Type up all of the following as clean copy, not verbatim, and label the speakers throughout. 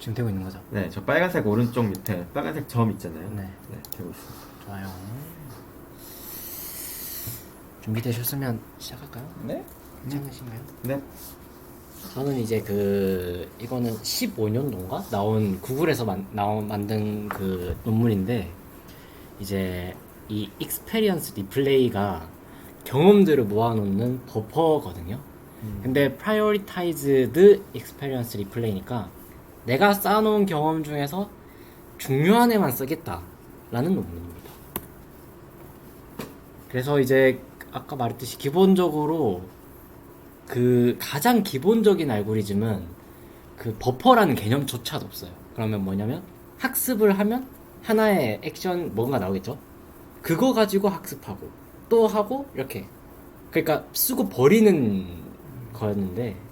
Speaker 1: 지금 되고 있는 거죠?
Speaker 2: 네, 저 빨간색 오른쪽 밑에 빨간색 점 있잖아요.
Speaker 1: 네.
Speaker 2: 네, 되고 있습니다.
Speaker 1: 좋아요. 준비되셨으면 시작할까요?
Speaker 2: 네?
Speaker 1: 괜찮으신가요?
Speaker 2: 네.
Speaker 1: 저는 이제 이거는 15년도인가 나온 구글에서 만든 그 논문인데, 이제 이 익스페리언스 리플레이가 경험들을 모아놓는 버퍼거든요. 근데 prioritized experience replay니까 내가 쌓아놓은 경험 중에서 중요한 애만 쓰겠다라는 논문입니다. 그래서 이제 아까 말했듯이 기본적으로 그 가장 기본적인 알고리즘은 그 버퍼라는 개념조차도 없어요. 그러면 뭐냐면 학습을 하면 하나의 액션 뭔가 나오겠죠. 그거 가지고 학습하고 또 하고 이렇게, 그러니까 쓰고 버리는 거였는데,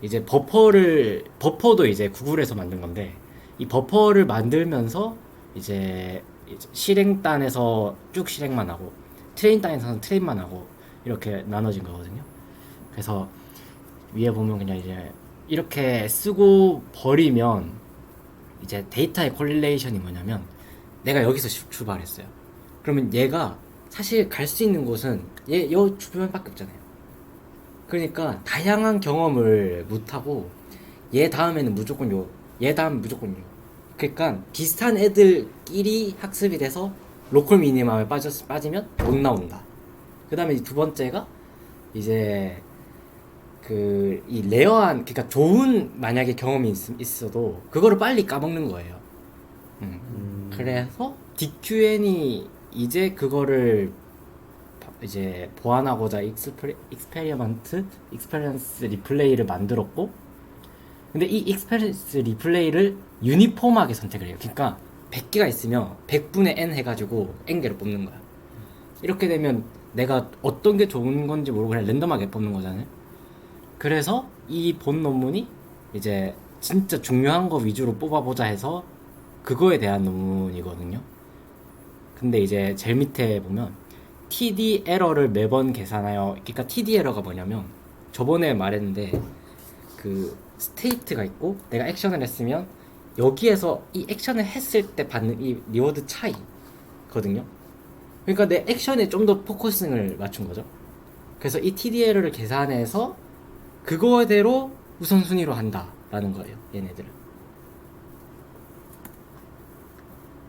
Speaker 1: 이제 버퍼도 이제 구글에서 만든 건데, 이 버퍼를 만들면서 이제 실행단에서 쭉 실행만 하고 트레인단에서는 트레인만 하고 이렇게 나눠진 거거든요. 그래서 위에 보면 그냥 이제 이렇게 쓰고 버리면 이제 데이터의 콜릴레이션이 뭐냐면, 내가 여기서 출발했어요. 그러면 얘가 사실 갈 수 있는 곳은 요 주변밖에 없잖아요. 그러니까 다양한 경험을 못하고 얘 다음에는 무조건 요, 얘 다음 무조건 요. 그러니까 비슷한 애들끼리 학습이 돼서 로컬 미니멈에 빠지면 못 나온다. 그 다음에 두 번째가 이제 이 레어한, 그러니까 좋은 만약에 경험이 있어도 그거를 빨리 까먹는 거예요. 그래서 DQN이 이제 그거를 이제 보완하고자 익스페리언스 리플레이를 만들었고, 근데 이 익스페리언스 리플레이를 유니폼하게 선택을 해요. 그러니까 100개가 있으면 100분의 n 해가지고 n개를 뽑는 거야. 이렇게 되면 내가 어떤 게 좋은 건지 모르고 그냥 랜덤하게 뽑는 거잖아요. 그래서 이 본 논문이 이제 진짜 중요한 거 위주로 뽑아보자 해서 그거에 대한 논문이거든요. 근데 이제 제일 밑에 보면 TD 에러를 매번 계산하여, 그러니까 TD 에러가 뭐냐면 저번에 말했는데 그 스테이트가 있고 내가 액션을 했으면 여기에서 이 액션을 했을 때 받는 이 리워드 차이거든요. 그러니까 내 액션에 좀 더 포커싱을 맞춘 거죠. 그래서 이 TD 에러를 계산해서 그거대로 우선순위로 한다라는 거예요, 얘네들은.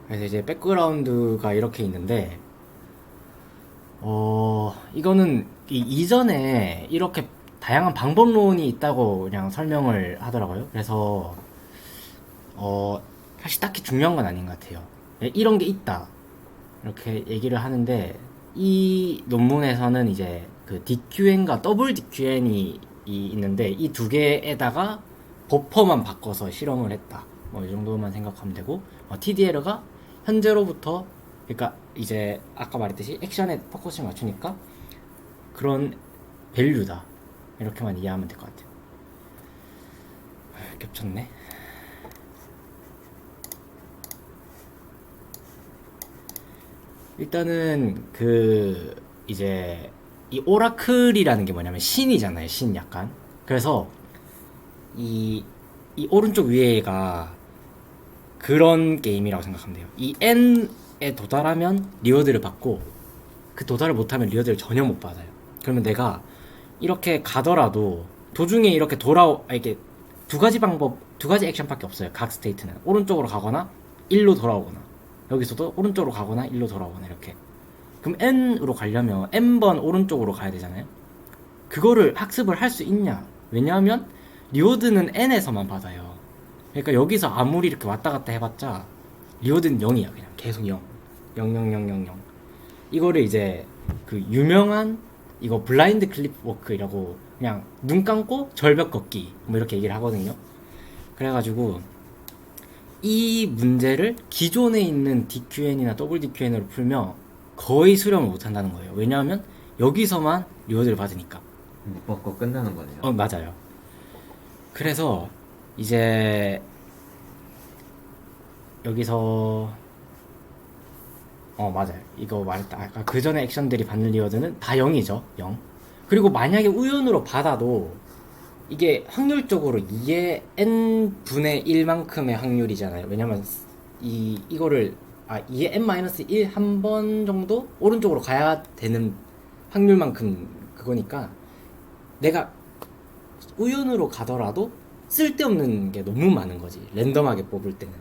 Speaker 1: 그래서 이제 백그라운드가 이렇게 있는데, 이거는 이전에 이렇게 다양한 방법론이 있다고 그냥 설명을 하더라고요. 그래서 사실 딱히 중요한 건 아닌 것 같아요. 이런 게 있다 이렇게 얘기를 하는데, 이 논문에서는 이제 그 DQN과 더블 DQN이 있는데 이 두 개에다가 버퍼만 바꿔서 실험을 했다. 뭐 이 정도만 생각하면 되고, TDL가 현재로부터, 그러니까 이제 아까 말했듯이 액션에 포커싱 맞추니까 그런 밸류다, 이렇게만 이해하면 될 것 같아요. 겹쳤네. 일단은 이제 이 오라클이라는 게 뭐냐면 신이잖아요, 신. 약간 그래서 이 오른쪽 위에가 그런 게임이라고 생각하면 돼요. 이 n에 도달하면 리워드를 받고 그 도달을 못하면 리워드를 전혀 못 받아요. 그러면 내가 이렇게 가더라도 도중에 이렇게 이게 두 가지 액션밖에 없어요. 각 스테이트는 오른쪽으로 가거나 일로 돌아오거나, 여기서도 오른쪽으로 가거나 일로 돌아오거나 이렇게. 그럼 n으로 가려면 n번 오른쪽으로 가야 되잖아요. 그거를 학습을 할 수 있냐? 왜냐하면 리워드는 n에서만 받아요. 그러니까 여기서 아무리 이렇게 왔다 갔다 해봤자 리워드는 0이야. 그냥 계속 0 0 0 0 0 0. 이거를 이제 그 유명한 이거 블라인드 클립 워크라고, 그냥 눈 감고 절벽 걷기 뭐 이렇게 얘기를 하거든요. 그래가지고 이 문제를 기존에 있는 DQN이나 더블 DQN으로 풀면 거의 수렴을 못한다는 거예요. 왜냐하면 여기서만 리워드를 받으니까.
Speaker 2: 못 받고 끝나는 거네요.
Speaker 1: 맞아요. 그래서 이제 여기서 맞아요. 이거 말했다. 아까 그 전에 액션들이 받는 리워드는 다 0이죠. 0. 그리고 만약에 우연으로 받아도 이게 확률적으로 2의 n분의 1만큼의 확률이잖아요. 왜냐면 이거를 2의 n-1 한 번 정도 오른쪽으로 가야 되는 확률만큼 그거니까 내가 우연으로 가더라도 쓸데없는 게 너무 많은 거지. 랜덤하게 뽑을 때는.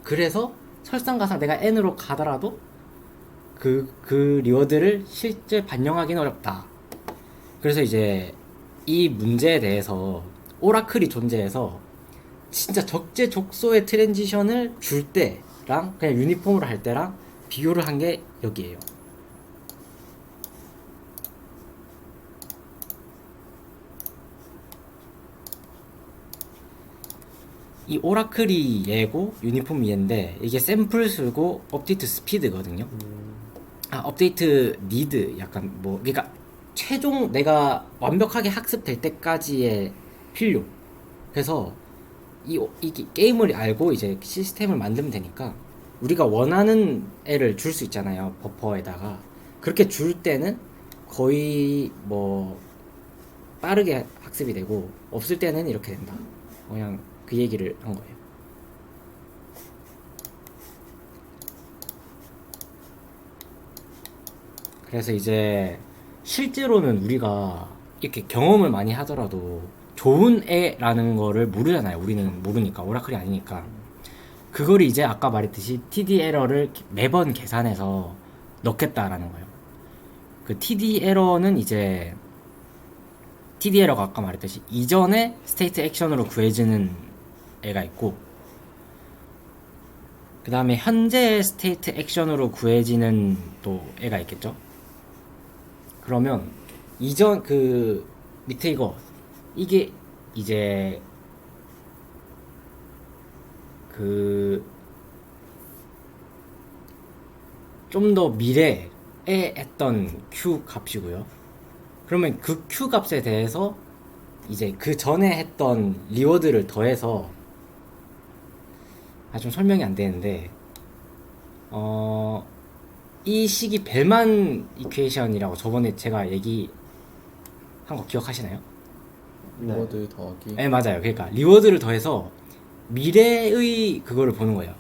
Speaker 1: 그래서 설상가상 내가 n으로 가더라도 그 리워드를 실제 반영하기는 어렵다. 그래서 이제 이 문제에 대해서 오라클이 존재해서 진짜 적재적소의 트랜지션을 줄 때랑 그냥 유니폼으로 할 때랑 비교를 한 게 여기에요. 이 오라클이 얘고 유니폼이 얘인데 이게 샘플 수고 업데이트 스피드거든요. 업데이트 니드 약간 뭐 그러니까 최종 내가 완벽하게 학습될 때까지의 필요. 그래서 이 게임을 알고 이제 시스템을 만들면 되니까 우리가 원하는 애를 줄 수 있잖아요. 버퍼에다가 그렇게 줄 때는 거의 뭐 빠르게 학습이 되고 없을 때는 이렇게 된다. 그냥 그 얘기를 한 거예요. 그래서 이제 실제로는 우리가 이렇게 경험을 많이 하더라도 좋은 애라는 거를 모르잖아요. 우리는 모르니까 오라클이 아니니까. 그걸 이제 아까 말했듯이 TD 에러를 매번 계산해서 넣겠다라는 거예요. 그 TD 에러는 이제 TD 에러가 아까 말했듯이 이전에 스테이트 액션으로 구해지는 애가 있고 그 다음에 현재 스테이트 액션으로 구해지는 또 애가 있겠죠. 그러면 이전 그 밑에 이게 이제 그 좀 더 미래에 했던 Q 값이고요. 그러면 그 Q 값에 대해서 이제 그 전에 했던 리워드를 더해서 좀 설명이 안 되는데 이 식이 벨만 이퀘이션이라고 저번에 제가 얘기한 거 기억하시나요?
Speaker 3: 리워드 더하기.
Speaker 1: 네 맞아요. 그러니까 리워드를 더해서 미래의 그거를 보는 거예요.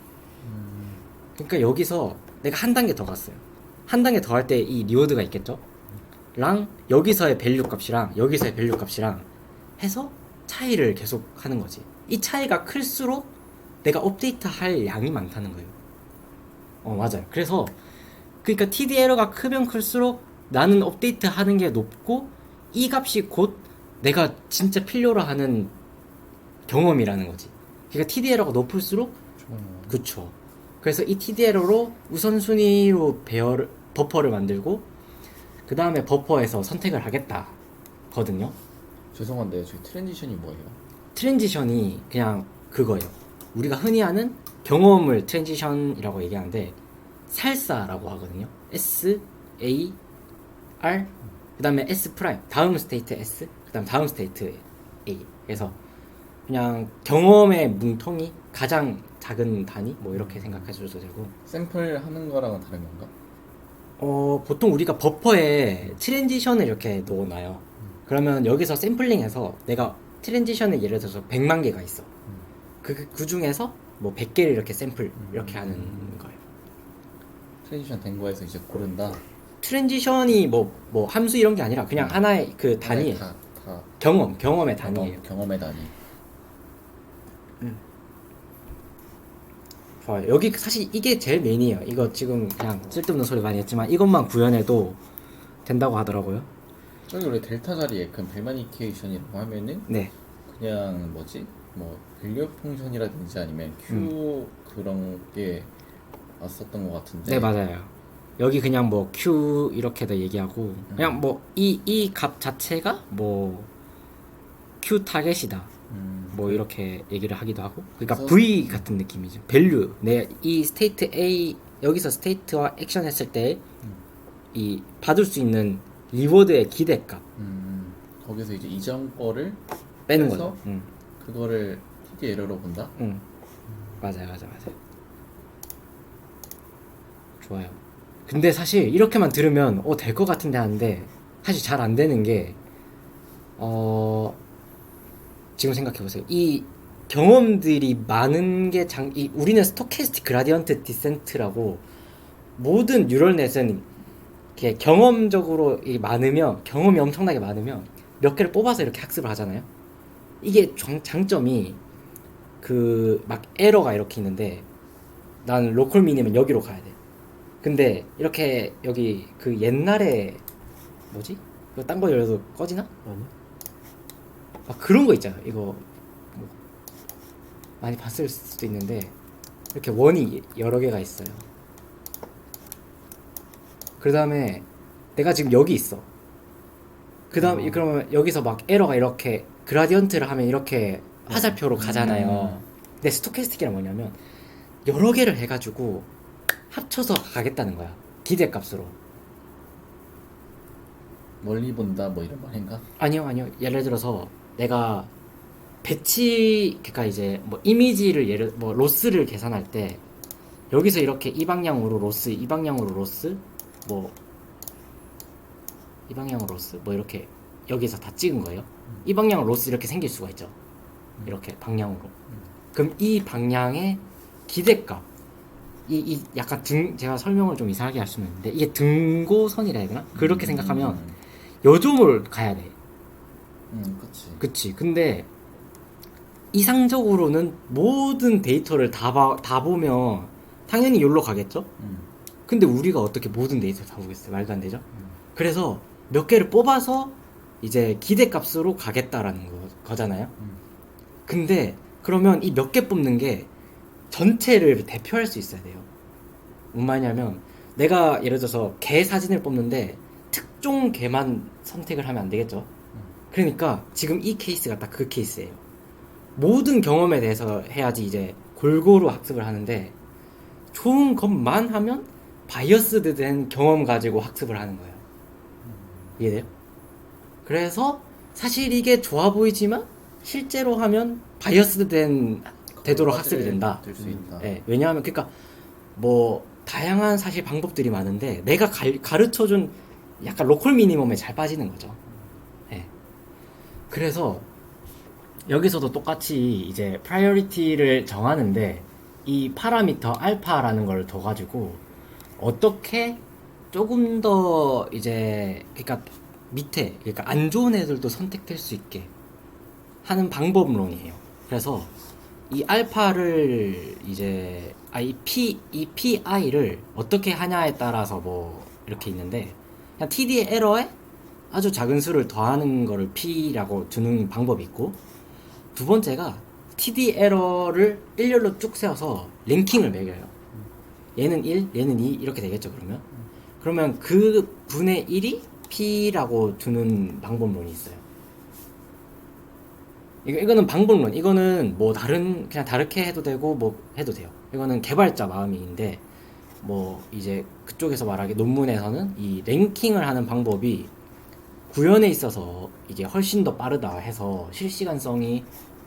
Speaker 1: 그러니까 여기서 내가 한 단계 더 갔어요. 한 단계 더 할 때 이 리워드가 있겠죠? 랑 여기서의 밸류 값이랑 여기서의 밸류 값이랑 해서 차이를 계속 하는 거지. 이 차이가 클수록 내가 업데이트 할 양이 많다는 거예요. 맞아요. 그래서 그러니까 TD 에러가 크면 클수록 나는 업데이트 하는 게 높고 이 값이 곧 내가 진짜 필요로 하는 경험이라는 거지. 그러니까 TD 에러가 높을수록 그쵸. 그래서 이 TD 에러로 우선순위로 버퍼를 만들고 그 다음에 버퍼에서 선택을 하겠다 거든요.
Speaker 3: 죄송한데 저희 트랜지션이 뭐예요?
Speaker 1: 트랜지션이 그냥 그거예요. 우리가 흔히 하는 경험을 트랜지션이라고 얘기하는데 살사라고 하거든요. S, A, R 그 다음에 S 프라임 다음 스테이트 S 그 다음 스테이트 A. 그래서 그냥 경험의 뭉텅이 가장 작은 단위 뭐 이렇게 생각해 주셔도 되고
Speaker 3: 샘플 하는 거랑은 다른 건가?
Speaker 1: 보통 우리가 버퍼에 트랜지션을 이렇게 넣어놔요. 그러면 여기서 샘플링해서 내가 트랜지션을 예를 들어서 100만 개가 있어. 그 중에서 뭐 100개를 이렇게 샘플 이렇게 하는 거예요.
Speaker 3: 트랜지션 된 거에서 이제 고른다.
Speaker 1: 트랜지션이 뭐 함수 이런 게 아니라 그냥 하나의 그 단위예요.
Speaker 3: 다
Speaker 1: 경험의 단위예요.
Speaker 3: 경험의 단위.
Speaker 1: 좋아요. 여기 사실 이게 제일 메인이에요. 이거 지금 그냥 쓸데없는 소리 많이 했지만 이것만 구현해도 된다고 하더라고요.
Speaker 3: 저기 원래 델타 자리에 그 벨만 이퀘이션이라고 하면은
Speaker 1: 네.
Speaker 3: 그냥 뭐지? 뭐 밸류 펑션이라든지 아니면 Q 그런 게 왔었던 것 같은데.
Speaker 1: 네, 맞아요. 여기 그냥 뭐 Q 이렇게도 얘기하고 그냥 뭐 이 값 자체가 뭐 Q 타겟이다. 뭐 이렇게 얘기를 하기도 하고 그러니까
Speaker 3: 그래서-
Speaker 1: V 같은 느낌이죠. 밸류 내 이 스테이트 A 여기서 스테이트와 액션 했을 때 이 받을 수 있는 리워드의 기대값
Speaker 3: 거기서 이제 이전 거를
Speaker 1: 빼는
Speaker 3: 그래서?
Speaker 1: 거죠. 응.
Speaker 3: 그거를 TD 에러로 본다.
Speaker 1: 응. 맞아요. 좋아요. 근데 사실 이렇게만 들으면 될 것 같은데 하는데 사실 잘 안 되는 게 지금 생각해 보세요. 이 경험들이 많은 게 우리는 스토캐스틱 그라디언트 디센트라고 모든 뉴럴넷은 이렇게 경험적으로 많으면 경험이 엄청나게 많으면 몇 개를 뽑아서 이렇게 학습을 하잖아요. 이게 장점이 그 막 에러가 이렇게 있는데 난 로컬 미니면 여기로 가야 돼. 근데 이렇게 여기 그 옛날에 뭐지? 이거 딴 거 열어도 꺼지나?
Speaker 2: 아니?
Speaker 1: 막 그런 거 있잖아. 이거 뭐 많이 봤을 수도 있는데 이렇게 원이 여러 개가 있어요. 그 다음에 내가 지금 여기 있어. 그 다음에 그러면 여기서 막 에러가 이렇게 그라디언트를 하면 이렇게 화살표로 가잖아요. 근데 스토캐스틱이란 뭐냐면 여러 개를 해가지고 합쳐서 가겠다는 거야. 기대값으로.
Speaker 3: 멀리 본다 뭐 이런 말인가?
Speaker 1: 아니요. 예를 들어서 내가 배치, 그러니까 이제 뭐 이미지를 뭐 로스를 계산할 때 여기서 이렇게 이 방향으로 로스, 이 방향으로 로스, 뭐 이 방향으로 로스, 뭐 이렇게 여기서 다 찍은 거예요. 이 방향으로 로스 이렇게 생길 수가 있죠. 이렇게 방향으로. 그럼 이 방향의 기대값, 이 약간 제가 설명을 좀 이상하게 할 수는 있는데 이게 등고선이라 해야 되나? 그렇게 생각하면 요점을 가야 돼.
Speaker 3: 그치.
Speaker 1: 그치. 근데 이상적으로는 모든 데이터를 다 보면 당연히 여기로 가겠죠? 근데 우리가 어떻게 모든 데이터를 다 보겠어요? 말도 안 되죠? 그래서 몇 개를 뽑아서 이제 기대값으로 가겠다라는 거잖아요? 근데 그러면 이 몇 개 뽑는 게 전체를 대표할 수 있어야 돼요. 뭔 말이냐면 내가 예를 들어서 개 사진을 뽑는데 특정 개만 선택을 하면 안 되겠죠? 그러니까 지금 이 케이스가 딱 그 케이스예요. 모든 경험에 대해서 해야지 이제 골고루 학습을 하는데 좋은 것만 하면 바이어스드 된 경험 가지고 학습을 하는 거예요. 이해돼요? 그래서 사실 이게 좋아 보이지만 실제로 하면 바이어스드 된 되도록 학습이 된다.
Speaker 3: 될수 있다.
Speaker 1: 네, 왜냐하면 그러니까 뭐 다양한 사실 방법들이 많은데 내가 가르쳐준 약간 로컬 미니멈에 잘 빠지는 거죠. 네. 그래서 여기서도 똑같이 이제 프라이어리티를 정하는데 이 파라미터 알파라는 걸 둬가지고 어떻게 조금 더 이제 그러니까 밑에 그러니까 안 좋은 애들도 선택될 수 있게 하는 방법론이에요. 그래서 이 알파를 이제 이 PI를 어떻게 하냐에 따라서 뭐 이렇게 있는데 그냥 TD의 에러에 아주 작은 수를 더하는 거를 P라고 두는 방법이 있고 두 번째가 TD 에러를 일렬로 쭉 세워서 랭킹을 매겨요. 얘는 1, 얘는 2 이렇게 되겠죠. 그러면 그 분의 1이 P라고 두는 방법론이 있어요. 이거는 방법론. 이거는 뭐 그냥 다르게 해도 되고 뭐 해도 돼요. 이거는 개발자 마음인데 뭐 이제 그쪽에서 말하기 논문에서는 이 랭킹을 하는 방법이 구현에 있어서 이게 훨씬 더 빠르다 해서 실시간성이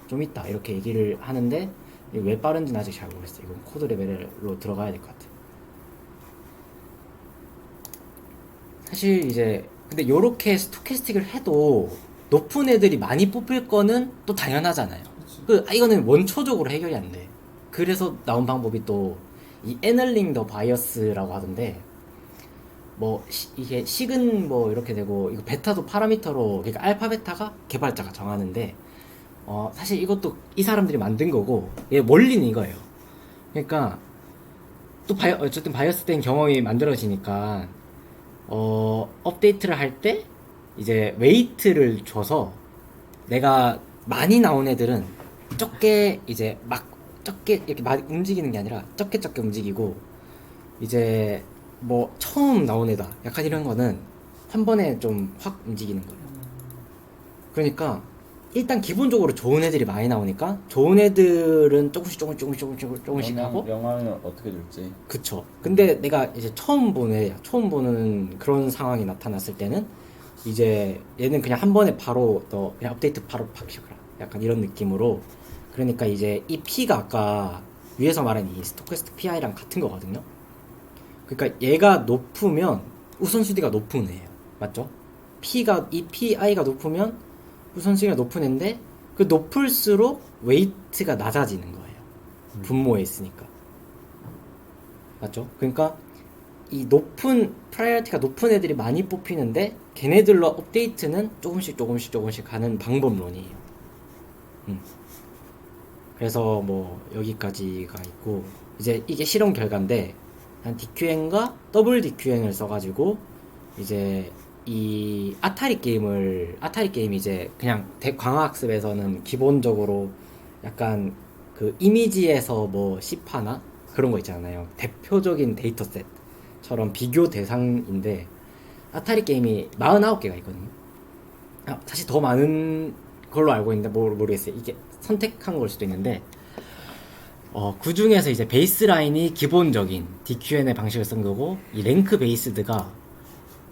Speaker 1: 좀 있다 이렇게 얘기를 하는데 왜 빠른지는 아직 잘 모르겠어요. 이건 코드 레벨로 들어가야 될 것 같아요. 사실 이제 근데 요렇게 스토캐스틱을 해도 높은 애들이 많이 뽑힐 거는 또 당연하잖아요. 이거는 원초적으로 해결이 안 돼. 그래서 나온 방법이 또 이 애널링 더 바이어스라고 하던데 뭐 이게 식은 뭐 이렇게 되고 이거 베타도 파라미터로 그러니까 알파 베타가 개발자가 정하는데 사실 이것도 이 사람들이 만든 거고 얘 원리는 이거예요. 그러니까 또 어쨌든 바이어스 된 경험이 만들어지니까 업데이트를 할 때 이제 웨이트를 줘서 내가 많이 나온 애들은 적게 이제 막 적게 이렇게 많이 움직이는 게 아니라 적게 움직이고 이제 뭐 처음 나온 애다 약간 이런 거는 한 번에 좀 확 움직이는 거예요. 그러니까 일단 기본적으로 좋은 애들이 많이 나오니까 좋은 애들은 조금씩 하고
Speaker 3: 영향을 어떻게 줄지.
Speaker 1: 그쵸. 근데 내가 이제 처음 보는 그런 상황이 나타났을 때는 이제 얘는 그냥 한 번에 바로 너 그냥 업데이트 바로 박시거라 약간 이런 느낌으로. 그러니까 이제 이 P가 아까 위에서 말한 이 스토캐스틱 PI랑 같은 거거든요. 그러니까 얘가 높으면 우선순위가 높은 애예요. 맞죠? 이 PI가 높으면 우선순위가 높은 애인데 그 높을수록 웨이트가 낮아지는 거예요. 분모에 있으니까. 맞죠? 그러니까 이 높은 프라이어티가 높은 애들이 많이 뽑히는데 걔네들로 업데이트는 조금씩 가는 방법론이에요. 그래서 뭐 여기까지가 있고 이제 이게 실험 결과인데 한 DQN과 더블 DQN을 써가지고 이제 이 아타리 게임이 이제 그냥 광학습에서는 기본적으로 약간 이미지에서 뭐 C파나 그런 거 있잖아요. 대표적인 데이터셋처럼 비교 대상인데 아타리 게임이 49개가 있거든요. 사실 더 많은 걸로 알고 있는데 모르겠어요. 이게 선택한 걸 수도 있는데 그 중에서 이제 베이스라인이 기본적인 DQN의 방식을 쓴 거고 이 랭크 베이스드가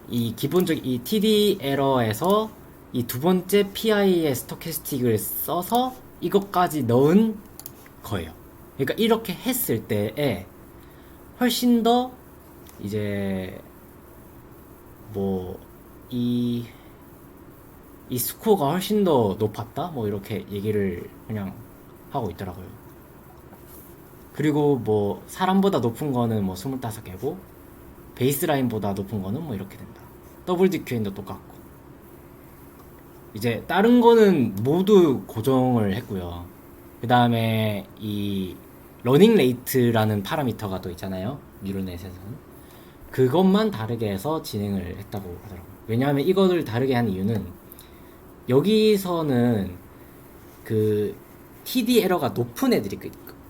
Speaker 1: 이 기본적 이 TD 에러에서 이 두 번째 PI의 스토캐스틱을 써서 이것까지 넣은 거예요. 그러니까 이렇게 했을 때에 훨씬 더 이제 뭐 이 스코어가 훨씬 더 높았다 뭐 이렇게 얘기를 그냥 하고 있더라고요. 그리고 뭐 사람보다 높은 거는 뭐 25개고 베이스라인보다 높은 거는 뭐 이렇게 된다. 더블 DQN도 똑같고 이제 다른 거는 모두 고정을 했고요. 그 다음에 이 러닝 레이트라는 파라미터가 또 있잖아요. 뉴럴넷에서는 그것만 다르게 해서 진행을 했다고 하더라고요. 왜냐하면 이거를 다르게 한 이유는 여기서는 그 TD 에러가 높은 애들이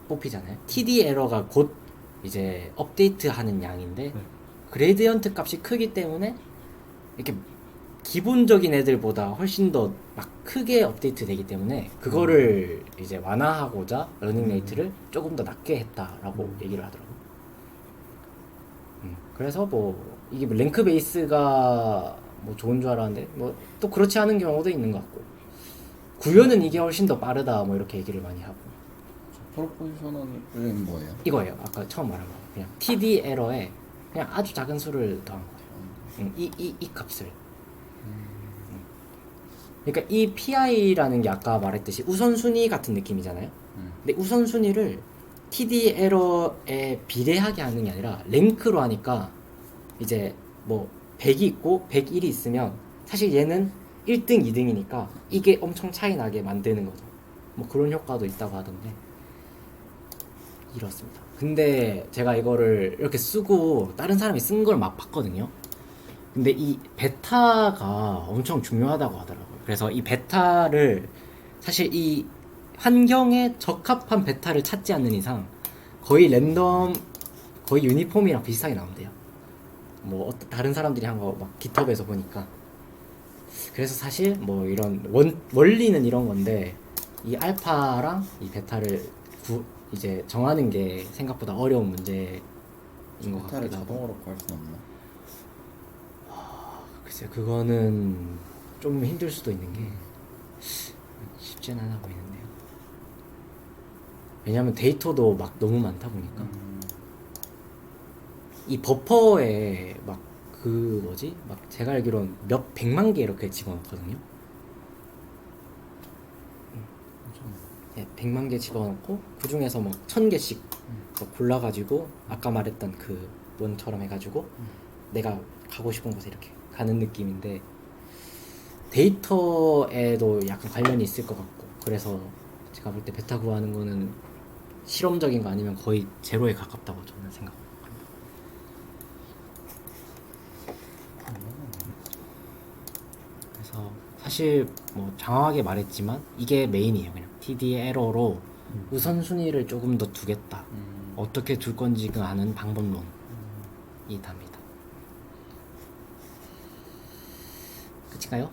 Speaker 1: 뽑히잖아요. TD 에러가 곧 이제 업데이트 하는 양인데 그레디언트 값이 크기 때문에 이렇게 기본적인 애들보다 훨씬 더 막 크게 업데이트 되기 때문에 그거를 이제 완화하고자 러닝 레이트를 조금 더 낮게 했다라고 얘기를 하더라고요. 그래서 뭐 이게 뭐 랭크 베이스가 뭐 좋은 줄 알았는데 뭐 또 그렇지 않은 경우도 있는 것 같고 구현은 이게 훨씬 더 빠르다 뭐 이렇게 얘기를 많이 하고
Speaker 3: 프로포지셔널은 뭐예요?
Speaker 1: 이거예요. 아까 처음 말한 거 그냥 TD 에러에 그냥 아주 작은 수를 더한 거예요. 이 값을. 그러니까 이 PI라는 게 아까 말했듯이 우선순위 같은 느낌이잖아요. 근데 우선순위를 TD 에러에 비례하게 하는 게 아니라 랭크로 하니까 이제 뭐 100이 있고 101이 있으면 사실 얘는 1등, 2등이니까 이게 엄청 차이 나게 만드는 거죠. 뭐 그런 효과도 있다고 하던데 이렇습니다. 근데 제가 이거를 이렇게 쓰고 다른 사람이 쓴 걸 막 봤거든요. 근데 이 베타가 엄청 중요하다고 하더라고요. 그래서 이 베타를 사실 이 환경에 적합한 베타를 찾지 않는 이상 거의 랜덤, 거의 유니폼이랑 비슷하게 나온대요. 뭐 다른 사람들이 한 거 막 깃허브에서 보니까. 그래서 사실 뭐 이런 원리는 이런 건데 이 알파랑 이 베타를 이제 정하는 게 생각보다 어려운 문제인 것
Speaker 3: 베타를
Speaker 1: 같기도 하고.
Speaker 3: 자동으로 구할 수는 없나?
Speaker 1: 글쎄 그거는 좀 힘들 수도 있는 게 쉽지는 않아 보이는데요. 왜냐면 데이터도 막 너무 많다 보니까 이 버퍼에 막 그 뭐지? 막 제가 알기로는 몇 백만 개 이렇게 집어넣거든요. 네, 100만 개 집어넣고 그 중에서 뭐 1000개씩 골라가지고 아까 말했던 그 원처럼 해가지고 내가 가고 싶은 곳에 이렇게 가는 느낌인데 데이터에도 약간 관련이 있을 것 같고 그래서 제가 볼 때 베타 구하는 거는 실험적인 거 아니면 거의 제로에 가깝다고 저는 생각합니다. 그래서 사실 뭐 장황하게 말했지만 이게 메인이에요. 그냥 TD 에러로 우선순위를 조금 더 두겠다. 어떻게 둘 건지가 하는 방법론이 답니다. 끝인가요?